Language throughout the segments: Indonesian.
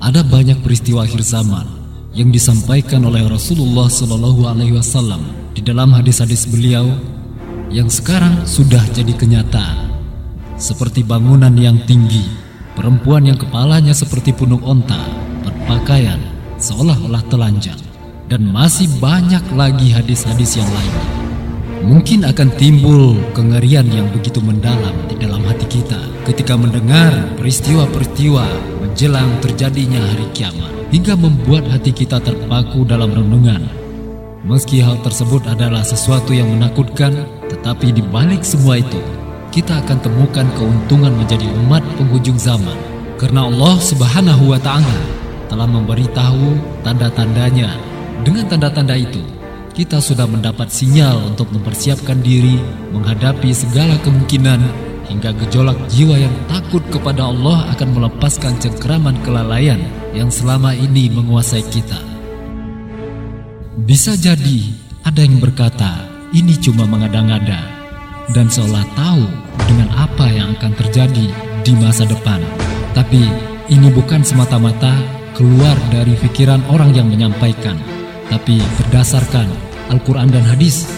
ada banyak peristiwa akhir zaman yang disampaikan oleh Rasulullah SAW di dalam hadis-hadis beliau yang sekarang sudah jadi kenyataan. Seperti bangunan yang tinggi, perempuan yang kepalanya seperti punuk onta, berpakaian seolah-olah telanjang, dan masih banyak lagi hadis-hadis yang lainnya. Mungkin akan timbul kengerian yang begitu mendalam di dalam hati kita ketika mendengar peristiwa-peristiwa menjelang terjadinya hari kiamat, hingga membuat hati kita terpaku dalam renungan. Meski hal tersebut adalah sesuatu yang menakutkan, tetapi di balik semua itu, kita akan temukan keuntungan menjadi umat penghujung zaman. Karena Allah Subhanahu wa Ta'ala telah memberitahu tanda-tandanya. Dengan tanda-tanda itu, kita sudah mendapat sinyal untuk mempersiapkan diri menghadapi segala kemungkinan, hingga gejolak jiwa yang takut kepada Allah akan melepaskan cengkeraman kelalaian yang selama ini menguasai kita. Bisa jadi ada yang berkata ini cuma mengada-ngada dan seolah tahu dengan apa yang akan terjadi di masa depan. Tapi ini bukan semata-mata keluar dari pikiran orang yang menyampaikan, tapi berdasarkan Al-Quran dan hadis.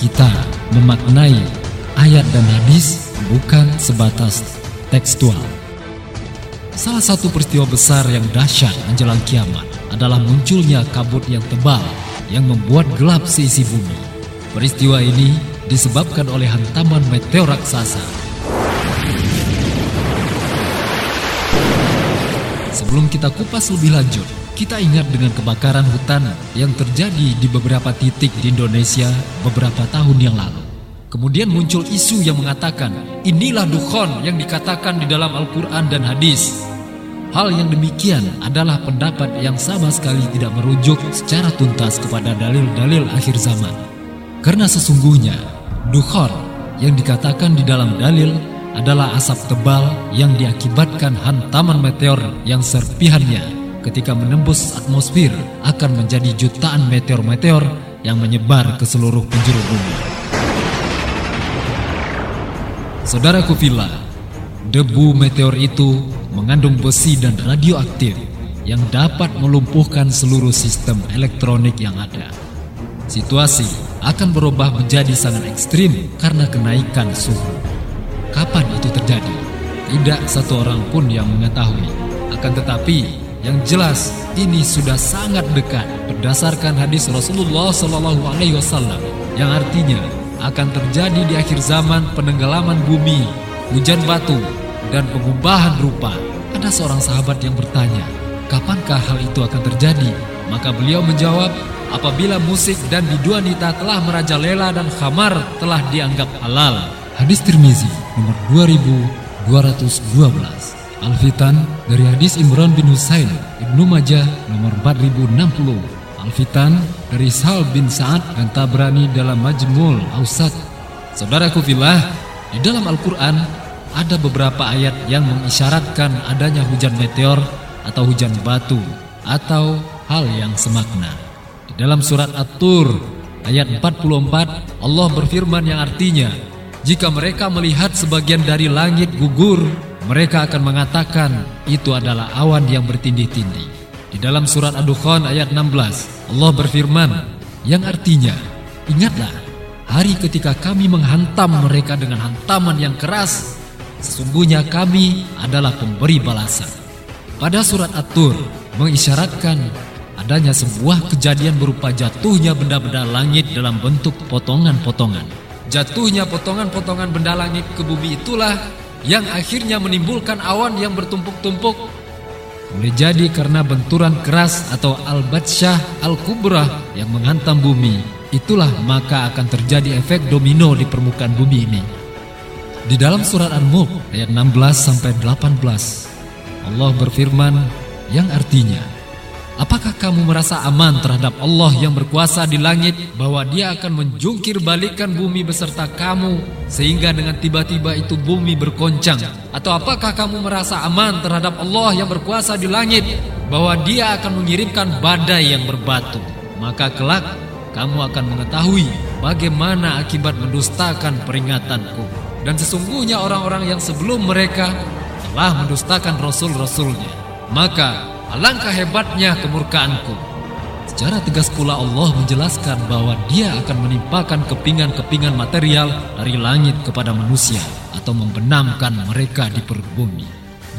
Kita memaknai ayat dan hadis bukan sebatas tekstual. Salah satu peristiwa besar yang dahsyat menjelang kiamat adalah munculnya kabut yang tebal yang membuat gelap seisi bumi. Peristiwa ini disebabkan oleh hantaman meteor raksasa. Sebelum kita kupas lebih lanjut, kita ingat dengan kebakaran hutan yang terjadi di beberapa titik di Indonesia beberapa tahun yang lalu. Kemudian muncul isu yang mengatakan inilah dukhon yang dikatakan di dalam Al-Quran dan hadis. Hal yang demikian adalah pendapat yang sama sekali tidak merujuk secara tuntas kepada dalil-dalil akhir zaman. Karena sesungguhnya dukhon yang dikatakan di dalam dalil adalah asap tebal yang diakibatkan hantaman meteor yang serpihannya ketika menembus atmosfer akan menjadi jutaan meteor-meteor yang menyebar ke seluruh penjuru bumi. Saudaraku fillah, debu meteor itu mengandung besi dan radioaktif yang dapat melumpuhkan seluruh sistem elektronik yang ada. Situasi akan berubah menjadi sangat ekstrim karena kenaikan suhu. Kapan itu terjadi? Tidak satu orang pun yang mengetahui. Akan tetapi yang jelas ini sudah sangat dekat berdasarkan hadis Rasulullah SAW yang artinya akan terjadi di akhir zaman penenggelaman bumi, hujan batu, dan pengubahan rupa. Ada seorang sahabat yang bertanya, kapankah hal itu akan terjadi? Maka beliau menjawab, apabila musik dan biduanita telah merajalela dan khamar telah dianggap halal. Hadis Tirmizi nomor 2212. Al-Fitan dari hadis Imran bin Husain, Ibnu Majah nomor 4060. Al-Fitan dari Sahal bin Sa'ad dan Tabrani dalam Majmul Awsat. Saudaraku fillah, di dalam Al-Quran ada beberapa ayat yang mengisyaratkan adanya hujan meteor atau hujan batu atau hal yang semakna. Di dalam surat At-Tur ayat 44, Allah berfirman yang artinya, jika mereka melihat sebagian dari langit gugur, mereka akan mengatakan itu adalah awan yang bertindih-tindih. Di dalam surat Ad-Dukhan ayat 16, Allah berfirman yang artinya, ingatlah hari ketika kami menghantam mereka dengan hantaman yang keras, sesungguhnya kami adalah pemberi balasan. Pada surat At-Tur mengisyaratkan adanya sebuah kejadian berupa jatuhnya benda-benda langit dalam bentuk potongan-potongan. Jatuhnya potongan-potongan benda langit ke bumi itulah yang akhirnya menimbulkan awan yang bertumpuk-tumpuk. Boleh jadi karena benturan keras atau al-batsyah al-kubrah yang menghantam bumi. Itulah maka akan terjadi efek domino di permukaan bumi ini. Di dalam surat An-Mulk ayat 16-18, Allah berfirman yang artinya, apakah kamu merasa aman terhadap Allah yang berkuasa di langit bahwa Dia akan menjungkir balikan bumi beserta kamu sehingga dengan tiba-tiba itu bumi bergoncang? Atau apakah kamu merasa aman terhadap Allah yang berkuasa di langit bahwa Dia akan mengirimkan badai yang berbatu? Maka kelak kamu akan mengetahui bagaimana akibat mendustakan peringatanku. Dan sesungguhnya orang-orang yang sebelum mereka telah mendustakan rasul-rasulnya. Maka alangkah hebatnya kemurkaanku. Secara tegas pula Allah menjelaskan bahwa Dia akan menimpakan kepingan-kepingan material dari langit kepada manusia atau membenamkan mereka di perut bumi.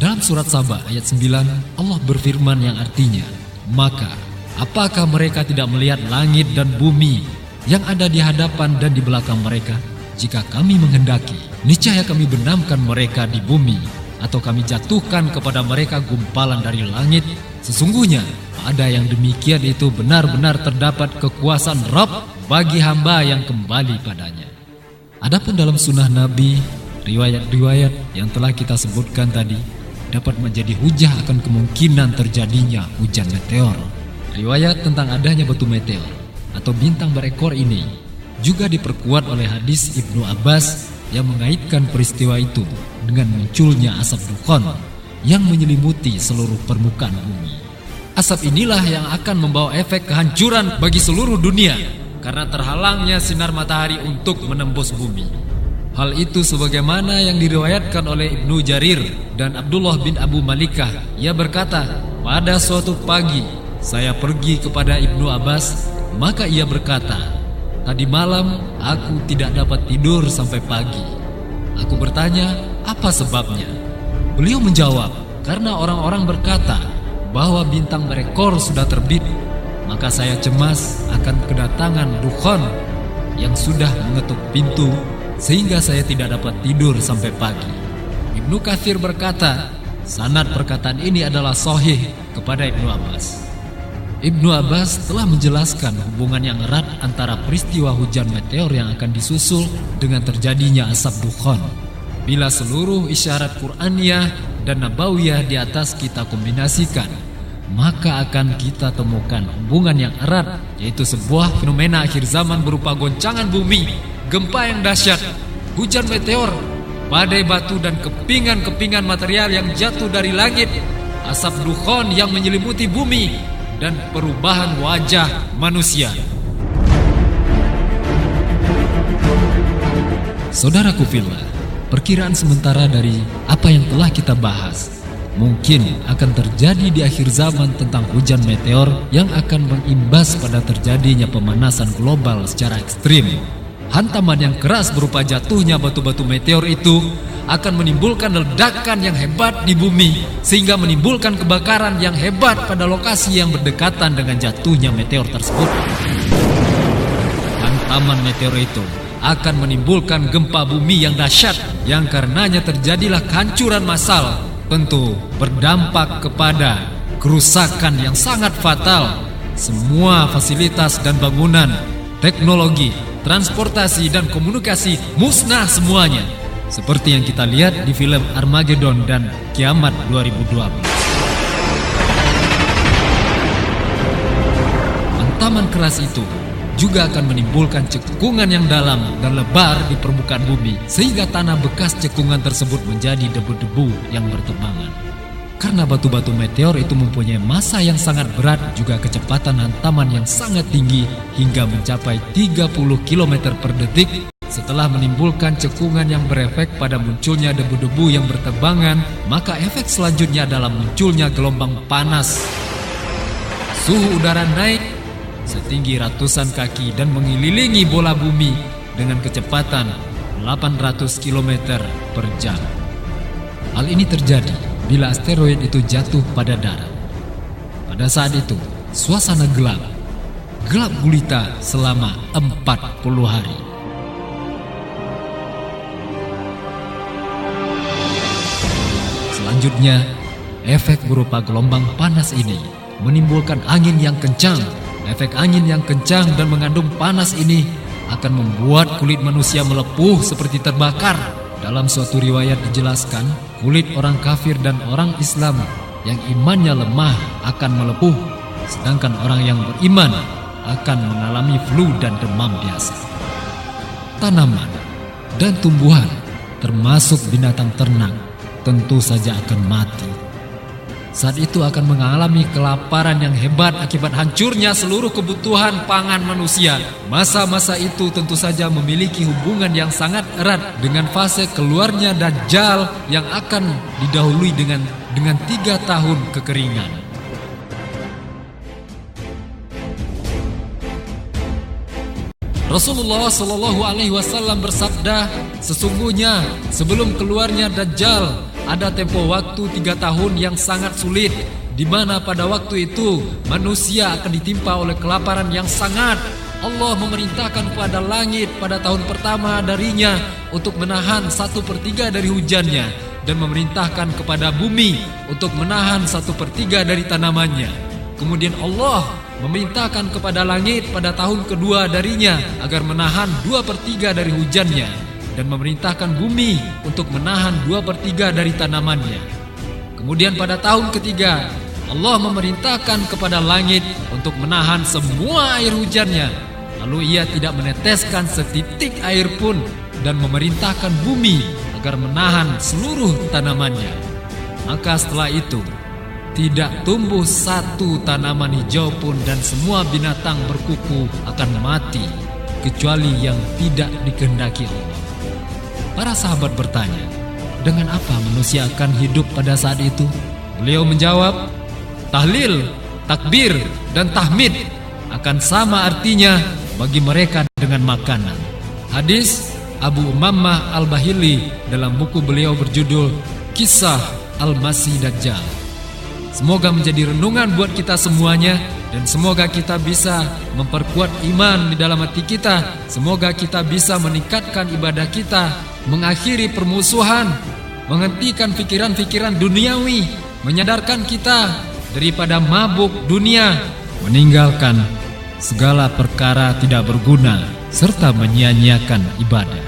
Dalam surat Saba ayat 9, Allah berfirman yang artinya, "Maka apakah mereka tidak melihat langit dan bumi yang ada di hadapan dan di belakang mereka? Jika kami menghendaki, niscaya kami benamkan mereka di bumi, atau kami jatuhkan kepada mereka gumpalan dari langit. Sesungguhnya pada yang demikian itu benar-benar terdapat kekuasaan Rabb bagi hamba yang kembali padanya." Adapun dalam sunnah Nabi, riwayat-riwayat yang telah kita sebutkan tadi dapat menjadi hujah akan kemungkinan terjadinya hujan meteor. Riwayat tentang adanya batu meteor atau bintang berekor ini juga diperkuat oleh hadis Ibnu Abbas yang mengaitkan peristiwa itu dengan munculnya asap dukhan yang menyelimuti seluruh permukaan bumi. Asap inilah yang akan membawa efek kehancuran bagi seluruh dunia karena terhalangnya sinar matahari untuk menembus bumi. Hal itu sebagaimana yang diriwayatkan oleh Ibnu Jarir dan Abdullah bin Abu Malikah. Ia berkata, pada suatu pagi saya pergi kepada Ibnu Abbas, maka ia berkata, "Tadi malam aku tidak dapat tidur sampai pagi." Aku bertanya, "Apa sebabnya?" Beliau menjawab, "Karena orang-orang berkata bahwa bintang berekor sudah terbit." Maka saya cemas akan kedatangan dukhan yang sudah mengetuk pintu, sehingga saya tidak dapat tidur sampai pagi. Ibnu Katsir berkata, sanad perkataan ini adalah sahih kepada Ibnu Abbas. Ibnu Abbas telah menjelaskan hubungan yang erat antara peristiwa hujan meteor yang akan disusul dengan terjadinya asap dukhan. Bila seluruh isyarat Qur'aniyah dan Nabawiyah di atas kita kombinasikan, maka akan kita temukan hubungan yang erat, yaitu sebuah fenomena akhir zaman berupa goncangan bumi, gempa yang dahsyat, hujan meteor, badai batu dan kepingan-kepingan material yang jatuh dari langit, asap dukhan yang menyelimuti bumi, dan perubahan wajah manusia. Saudaraku fillah, perkiraan sementara dari apa yang telah kita bahas mungkin akan terjadi di akhir zaman tentang hujan meteor yang akan mengimbas pada terjadinya pemanasan global secara ekstrim. Hantaman yang keras berupa jatuhnya batu-batu meteor itu akan menimbulkan ledakan yang hebat di bumi, sehingga menimbulkan kebakaran yang hebat pada lokasi yang berdekatan dengan jatuhnya meteor tersebut. Hantaman meteor itu akan menimbulkan gempa bumi yang dahsyat, yang karenanya terjadilah kehancuran massal, tentu berdampak kepada kerusakan yang sangat fatal. Semua fasilitas dan bangunan, teknologi, transportasi dan komunikasi musnah semuanya, seperti yang kita lihat di film Armageddon dan Kiamat 2012. Hantaman keras itu juga akan menimbulkan cekungan yang dalam dan lebar di permukaan bumi, sehingga tanah bekas cekungan tersebut menjadi debu-debu yang bertebangan. Karena batu-batu meteor itu mempunyai massa yang sangat berat, juga kecepatan hantaman yang sangat tinggi hingga mencapai 30 km per detik. Setelah menimbulkan cekungan yang berefek pada munculnya debu-debu yang bertebangan, maka efek selanjutnya adalah munculnya gelombang panas. Suhu udara naik setinggi ratusan kaki dan mengelilingi bola bumi dengan kecepatan 800 km per jam. Hal ini terjadi bila asteroid itu jatuh pada darat. Pada saat itu, suasana gelap gulita selama 40 hari. Selanjutnya, efek berupa gelombang panas ini menimbulkan angin yang kencang. Efek angin yang kencang dan mengandung panas ini akan membuat kulit manusia melepuh seperti terbakar. Dalam suatu riwayat dijelaskan, kulit orang kafir dan orang Islam yang imannya lemah akan melepuh, sedangkan orang yang beriman akan mengalami flu dan demam biasa. Tanaman dan tumbuhan, termasuk binatang ternak, tentu saja akan mati. Saat itu akan mengalami kelaparan yang hebat akibat hancurnya seluruh kebutuhan pangan manusia. Masa-masa itu tentu saja memiliki hubungan yang sangat erat dengan fase keluarnya Dajjal yang akan didahului dengan 3 tahun kekeringan. Rasulullah Shallallahu Alaihi Wasallam bersabda, sesungguhnya sebelum keluarnya Dajjal ada tempo waktu 3 tahun yang sangat sulit, di mana pada waktu itu manusia akan ditimpa oleh kelaparan yang sangat. Allah memerintahkan kepada langit pada tahun pertama darinya untuk menahan 1/3 dari hujannya, dan memerintahkan kepada bumi untuk menahan 1/3 dari tanamannya. Kemudian Allah memerintahkan kepada langit pada tahun kedua darinya agar menahan 2/3 dari hujannya, dan memerintahkan bumi untuk menahan 2/3 dari tanamannya. Kemudian pada tahun ketiga Allah memerintahkan kepada langit untuk menahan semua air hujannya, lalu ia tidak meneteskan setitik air pun, dan memerintahkan bumi agar menahan seluruh tanamannya. Maka setelah itu tidak tumbuh satu tanaman hijau pun, dan semua binatang berkuku akan mati kecuali yang tidak dikehendaki Allah. Para sahabat bertanya, dengan apa manusia akan hidup pada saat itu? Beliau menjawab, tahlil, takbir, dan tahmid akan sama artinya bagi mereka dengan makanan. Hadis Abu Umammah Al-Bahili dalam buku beliau berjudul Kisah Al-Masih Dajjal. Semoga menjadi renungan buat kita semuanya, dan semoga kita bisa memperkuat iman di dalam hati kita. Semoga kita bisa meningkatkan ibadah kita, mengakhiri permusuhan, menghentikan pikiran-pikiran duniawi, menyadarkan kita daripada mabuk dunia, meninggalkan segala perkara tidak berguna, serta menyia-nyiakan ibadah.